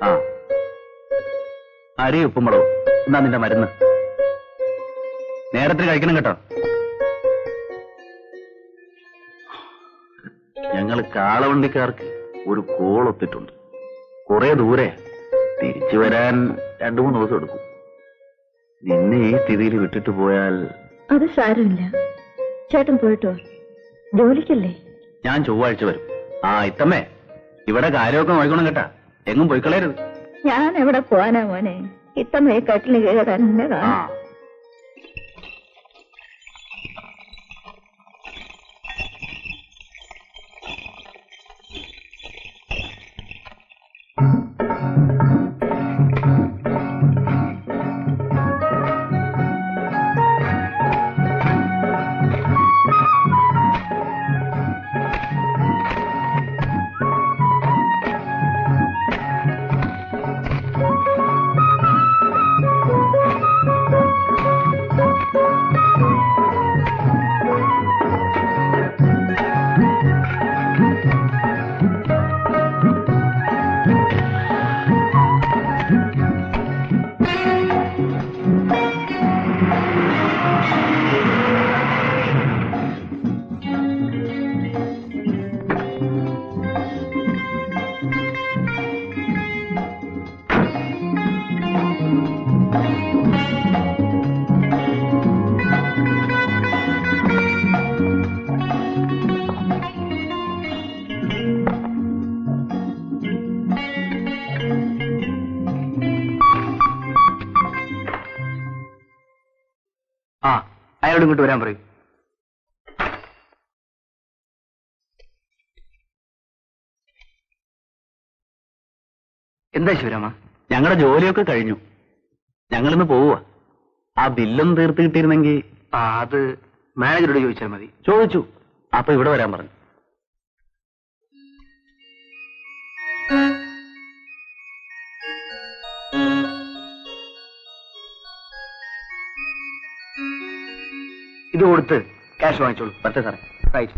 ആ, അരി ഉപ്പുമുളകും. എന്നാ നിന്റെ മരുന്ന്. നേരത്തിന് കഴിക്കണം കേട്ടോ. ഞങ്ങൾ കാളവണ്ടിക്കാർക്ക് ഒരു കോളൊത്തിട്ടുണ്ട്. കുറെ ദൂരെ, തിരിച്ചു വരാൻ 2-3 ദിവസം എടുക്കും. നിന്നെ ഈ സ്ഥിതിയിൽ വിട്ടിട്ട് പോയാൽ... അത് സാരമില്ല, ചേട്ടൻ പോയിട്ടോ. ജോലിക്കല്ലേ? ഞാൻ ചൊവ്വാഴ്ച വരും. ആ ഇത്തമ്മേ, ഇവിടെ കാര്യമൊക്കെ നോക്കണം കേട്ടാ. എങ്ങും പോയിക്കളയരുത്. ഞാൻ എവിടെ പോവാനാ മോനെ? ഇത്തമ്മയെ കട്ടില് കയറാൻ എന്നെ കാണാം. ആ, അയാളോട് ഇങ്ങോട്ട് വരാൻ പറയൂ. എന്താ ശിവരാമ? ഞങ്ങളുടെ ജോലിയൊക്കെ കഴിഞ്ഞു. ഞങ്ങളിന്ന് പോവുക. ആ ബില്ലൊന്നും തീർത്ത് കിട്ടിയിരുന്നെങ്കിൽ... അത് മാനേജരോട് ചോദിച്ചാൽ മതി. ചോദിച്ചു. അപ്പൊ ഇവിടെ വരാൻ പറഞ്ഞു. ഇത് കൊടുത്ത് ക്യാഷ് വാങ്ങിച്ചോളൂ. പറ്റേ സാറേ. റൈറ്റ്.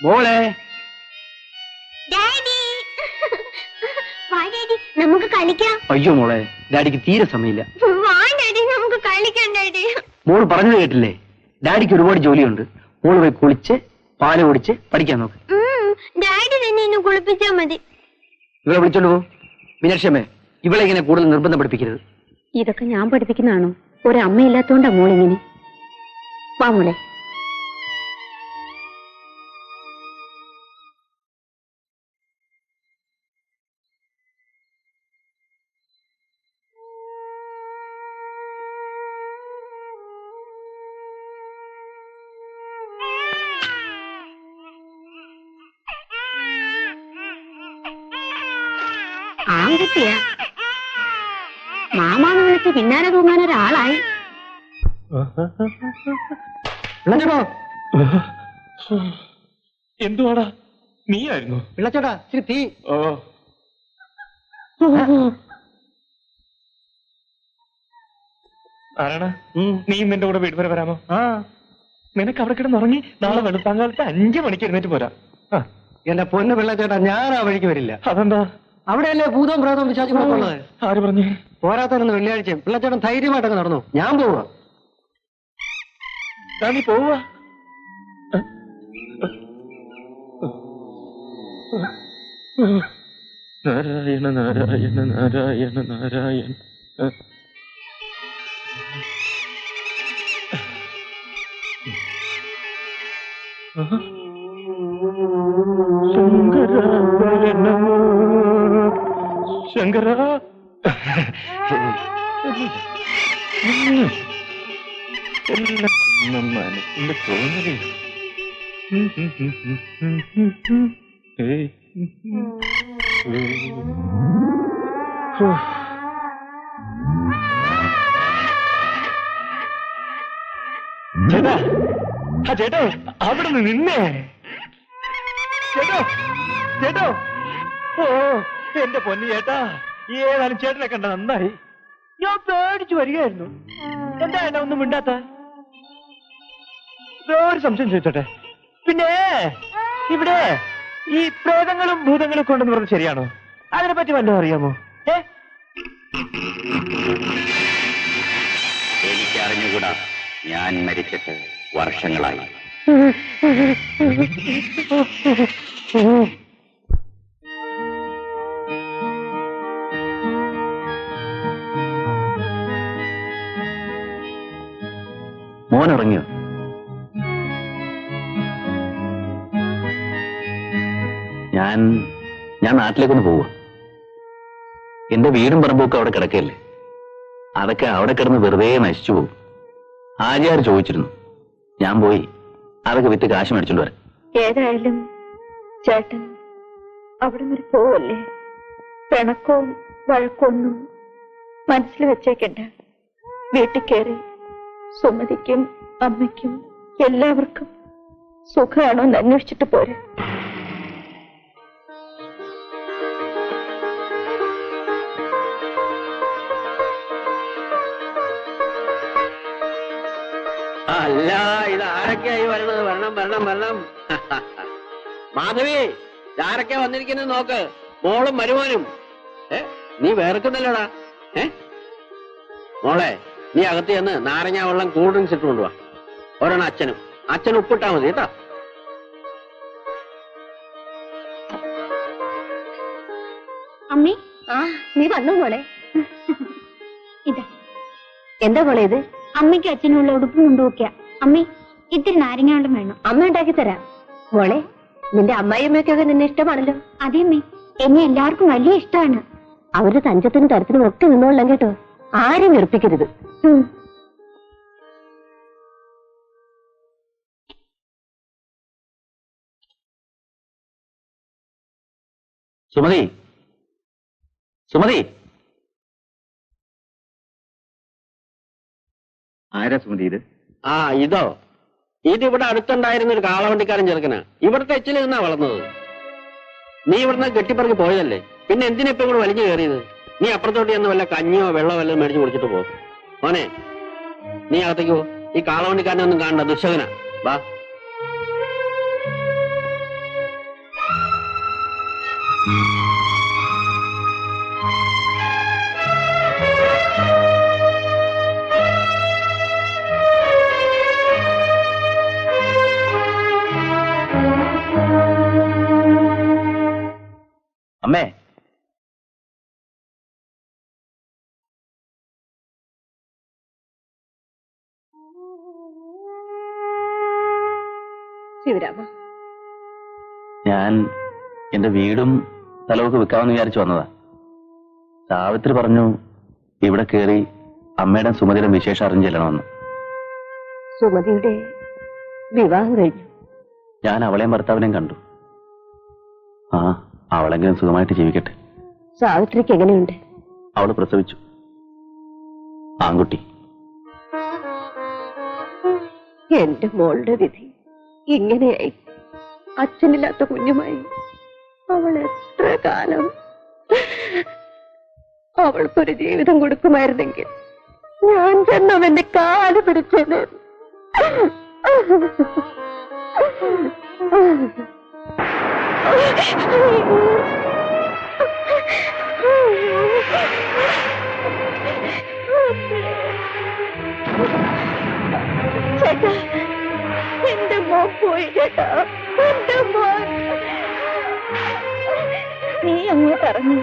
മോളെ, നമുക്ക് കളിക്കാം. അയ്യോ മോളെ, ഡാഡിക്ക് തീരെ സമയമില്ല. നമുക്ക് കളിക്കാം ഡാഡി. മോള് പറഞ്ഞത് കേട്ടില്ലേ? ഡാഡിക്ക് ഒരുപാട് ജോലിയുണ്ട്. മോള് പോയി കുളിച്ച് പാല് കുടിച്ച് പഠിക്കാൻ നോക്ക്. ഡാഡി തന്നെ എന്നെ കുളിപ്പിച്ചാ മതി. ഇവളെ വിളിച്ചോണ്ട് പോ. മീനാക്ഷിയമ്മേ, ഇവളെ ഇങ്ങനെ കൂടുതൽ നിർബന്ധം പഠിപ്പിക്കരുത്. ഇതൊക്കെ ഞാൻ പഠിപ്പിക്കുന്നതാണോ? ഒരമ്മയില്ലാത്തോണ്ടാ മോളിങ്ങനെ. വാ മോളെ. ആൺകുട്ടിയാ, മാമാന്ന് വിളിച്ച് പിന്നാലെ തൂങ്ങാൻ ഒരാളായി. എന്തുവാടാ? നീയായിരുന്നു? പിള്ളച്ചേട്ടാ, ഇച്ചിരി തീ. ആരാണ്? നീ നിന്റെ കൂടെ വീട് വരെ വരാമോ? നിനക്ക് അവിടെ കിടന്നുറങ്ങി നാളെ വെളുപ്പാങ്കാലത്ത് 5 മണിക്ക് എഴുന്നേറ്റ് പോരാ. എന്റെ പൊന്ന് പിള്ളച്ചേട്ടാ, ഞാൻ ആ വഴിക്ക് വരില്ല. അതെന്താ? അവിടെയല്ലേ ഭൂതവും പ്രേതവും വിശ്വാസികളൊക്കെ? ആര് പറഞ്ഞു? പോരാത്തന്ന് വെള്ളിയാഴ്ച പിള്ളച്ചേട്ടൻ ധൈര്യമായിട്ടൊക്കെ നടന്നു. ഞാൻ പോവാ. നീ പോവാ? നാരായണ നാരായണ നാരായണ നാരായണ. ശങ്കര മനസ്സിന്റെ തോന്നലേ. ചേട്ടാ, ആ ചേട്ടോ, അവിടെ നിന്ന് നിന്നേ. ചേട്ടോ, ചേട്ടോ. ഓ എന്റെ പൊന്നു ചേട്ടാ, ഏതായാലും ചേട്ടനെ കണ്ട നന്നായി. ഞാൻ പേടിച്ചു വരികയായിരുന്നു. എന്താ ഏട്ടാ ഒന്നും മിണ്ടാത്ത? ഒരു സംശയം ചോദിച്ചോട്ടെ, പിന്നെ ഇവിടെ ഈ പ്രേതങ്ങളും ഭൂതങ്ങളും ഒക്കെ ഉണ്ടെന്ന് പറഞ്ഞത് ശരിയാണോ? അതിനെപ്പറ്റി വല്ലതും അറിയാമോ? എനിക്കറിഞ്ഞുകൂടാ. ഞാൻ മരിച്ചിട്ട് വർഷങ്ങളായി. മോനിറങ്ങിയോ? ഞാൻ നാട്ടിലേക്കൊന്ന് പോവുക. എന്റെ വീടും പറമ്പൊക്കെ അവിടെ കിടക്കല്ലേ. അതൊക്കെ അവിടെ കിടന്ന് വെറുതെ നശിച്ചു പോകും. ആര്യാർ ചോദിച്ചിരുന്നു. ഞാൻ പോയി അതൊക്കെ വിറ്റ് കാശ് മേടിച്ചോണ്ട് വരാം. ഏതായാലും ചേട്ടൻ അവിടെ വരെ പോവല്ലേ. പിണക്കവും വഴക്കൊന്നും മനസ്സിൽ വെച്ചേക്കണ്ട. വീട്ടിൽ കയറി സുമതിക്കും അമ്മയ്ക്കും എല്ലാവർക്കും സുഖമാണോ എന്ന് അന്വേഷിച്ചിട്ട് പോരെ. അല്ല, ഇത് ആരൊക്കെയായി വരണത്? വരണം വരണം വരണം. മാധവി, ആരൊക്കെയാ വന്നിരിക്കുന്നത് നോക്ക്. മോളും മരുമോനും. നീ വേർക്കുന്നല്ലോടാ. മോളെ, നീ അകത്ത് ചെന്ന് നാരങ്ങ വെള്ളം കൂൾ ഡ്രിങ്ക്സ് ഇട്ട് കൊണ്ടുവാ. ഒരെണ്ണം അച്ഛനും ഉപ്പിട്ടാ മതി കേട്ടോ. അമ്മി, നീ വന്നു മോളെ. ഇതാ. എന്താ മോളെ ഇത്? അമ്മയ്ക്ക് അച്ഛനുള്ള ഉടുപ്പ് കൊണ്ടുപോക്ക. അമ്മി, ഇത്തിരി നാരങ്ങ വെള്ളം വേണം. അമ്മ ഉണ്ടാക്കി തരാം. മോളെ, നിന്റെ അമ്മായിയമ്മയ്ക്കൊക്കെ നിന്നെ ഇഷ്ടമാണല്ലോ. അതെ അമ്മി, എന്നെ എല്ലാവർക്കും വലിയ ഇഷ്ടമാണ്. അവരുടെ തഞ്ചത്തിനും തരത്തിനും ഒക്കെ നിന്നോളാം കേട്ടോ. ആരും വെറുപ്പിക്കരുത്. സുമതി, സുമതി. ആരാ സുമതി ഇത്? ഇതോ? ഇതിവിടെ അടുത്തുണ്ടായിരുന്ന ഒരു കാളവണ്ടിക്കാരൻ ചെറുക്കനാ. ഇവിടുത്തെ എച്ചിൽ നിന്നാ വളർന്നത്. നീ ഇവിടുന്ന് കെട്ടിപ്പറഞ്ഞ് പോയതല്ലേ, പിന്നെ എന്തിനിപ്പോ ഇവിടെ വലിഞ്ഞു കയറിയത്? നീ അപ്പുറത്തോട്ട് ചെന്ന് വല്ല കഞ്ഞിയോ വെള്ളമോ വല്ലതും മേടിച്ച് കുടിച്ചിട്ട് പോ. മോനെ, നീ അകത്തേക്ക് പോ. ഈ കാളവണ്ടിക്കാരനെ ഒന്നും കാണണ്ട, ദുശകനാ. വാ. അമ്മേ, ശിവരാമ, ഞാൻ എന്റെ വീടും സ്ഥലമൊക്കെ വിൽക്കാമെന്ന് വിചാരിച്ചു വന്നതാ. സാവിത്രി പറഞ്ഞു ഇവിടെ കയറി അമ്മയുടെ സുമതിയുടെ വിശേഷം അറിഞ്ഞു ചെല്ലണമെന്ന്. സുമതിയുടെ വിവാഹം കഴിഞ്ഞു. ഞാൻ അവളെയും ഭർത്താവിനെയും കണ്ടു. അവളെങ്കിലും സുഖമായിട്ട് ജീവിക്കട്ടെ. സാവിത്രിക്ക് എങ്ങനെയുണ്ട്? അവള് പ്രസവിച്ചു, ആൺകുട്ടി. എന്റെ മോളുടെ വിധി ഇങ്ങനെയായി. അച്ഛനില്ലാത്ത കുഞ്ഞുമായി അവൾ എത്ര കാലം അവൾക്കൊരു ജീവിതം കൊടുക്കുമായിരുന്നെങ്കിൽ ഞാൻ ചെന്നവന്റെ കാല് പിടിച്ചത്. ചേട്ടാ, എന്റെ മോൻ പോയി ചേട്ടാ, എന്റെ മോൻ. നീ അങ്ങോട്ട് ഇറങ്ങി.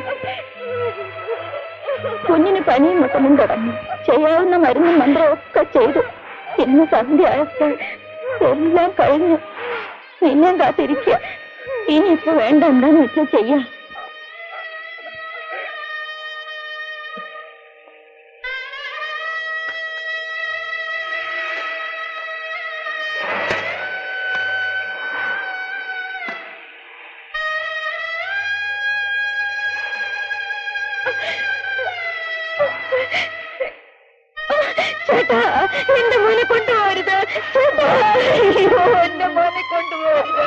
കുഞ്ഞിന് പനിയും മുട്ടനും തുടങ്ങി. ചെയ്യാവുന്ന മരുന്നും മന്ത്രവും ഒക്കെ ചെയ്തു. ഇന്ന് സന്ധ്യ ആയപ്പോൾ എല്ലാം കഴിഞ്ഞു. നിന്നെയും കാത്തിരിക്കുക. ഇനിയിപ്പോ വേണ്ട, എന്താന്ന് വെച്ചാൽ ചെയ്യാം. ചേട്ടാ, എന്റെ മോനെ കൊണ്ടുപോകരുത് ചേട്ടാ. അയ്യോ, എന്റെ മോനെ കൊണ്ടുപോകരുത്.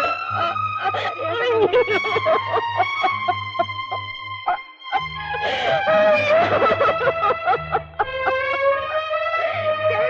ചേട്ടാ,